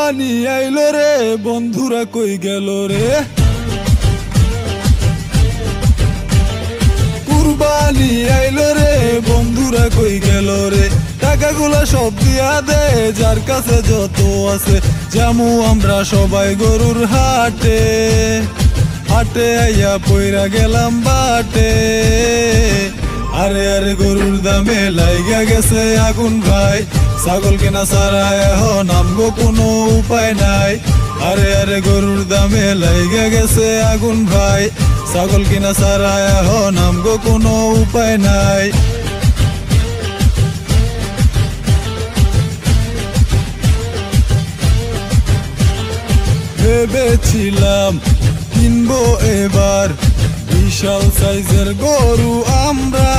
কুরবানি আইলো রে, বন্ধুরা কই গেল রে? কুরবানি আইলো রে, বন্ধুরা কই গেল রে? টাকাগুলা সব দিয়া দে, যার কাছে যত আছে। যামু আমরা সবাই গরুর হাটে, হাটে আইয়া পইরা গেলাম বাটে। আরে আরে গরুর দামে লাইগা গেছে আগুন ভাই, ছাগল কেনা ছাড়া এখন আমগো কোনো উপায় নাই। আরে আরে গরুর দামে লাইগা গেছে আগুন ভাই, ছাগল কেনা ছাড়া এখন আমগো কোনো উপায় নাই। ভেবেছিলাম কিনবো এবার বিশাল সাইজের গরু আমরা,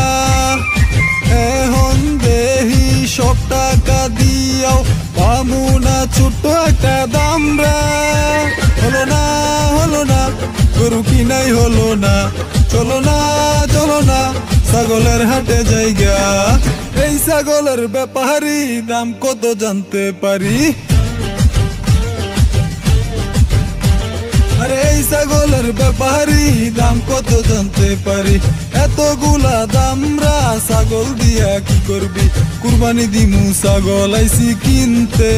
এখন দেহি সব টাকা দিয়াও পামু না ছোট্ট একটা দামরা। হলো না হলো না, গরু কিনাই হলো না। চলো না চলো না, ছাগলের হাটে জায়গা। এই ছাগলের ব্যাপারী দাম কত জানতে পারি? আরে এই ছাগলের ব্যাপারী দাম কত জানতে পারি? এতগুলা দামরা ছাগল দিয়া কি করবি? কুরবানি দিমু ছাগল আইছি কিনতে,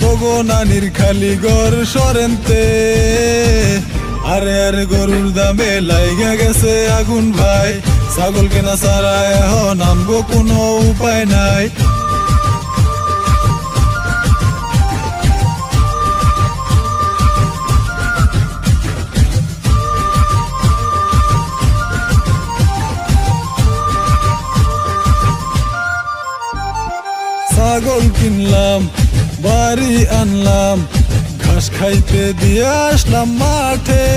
তগো নানির খালি ঘর সরেনতে। আরে আরে গরুর দামে লাইগা গেছে আগুন ভাই, ছাগল কেনা ছাড়া এখন আমগো কোনো উপায় নাই। ছাগল কিনলাম, বাড়ি আনলাম, ঘাস খাইতে দিয়ে আসলাম মাঠে।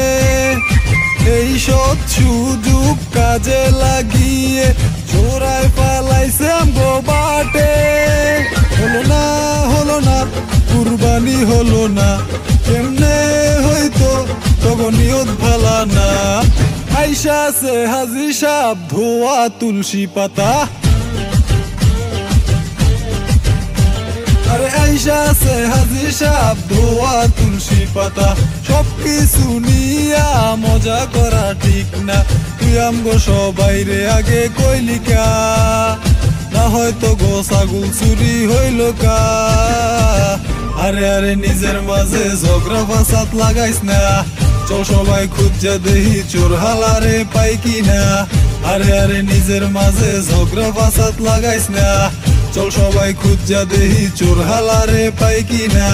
এই সব সুযোগ কাজে লাগিয়ে চোরাই পালাইছে আমগো বাটে। হলো না হলো না, কুরবানি হলো না, কেমনে হইতো তখন নিয়ত ভালা না। আইসা আছে হাজি সাহেব ধোয়া তুলসী পাতা, আরে আইসা আছে হাজি সাহেব ধোয়া তুলসী পাতা। সবকিছু নিয়া মজা করা ঠিক না, তুই আমগো সবাই রে আগে কইলিকা, না হয়তো গো ছাগল চুরি হইল কা। আরে আরে নিজের মাঝে ঝগড়া ফাসাদ লাগাইস না, চল সবাই খুঁজা দেহি চোর হালারে পাই কিনা। আরে আরে নিজের মাঝে ঝগড়া ফাসাদ লাগাইস না, চল সবাই খুঁজা দেহি চোর হালারে পাই কিনা।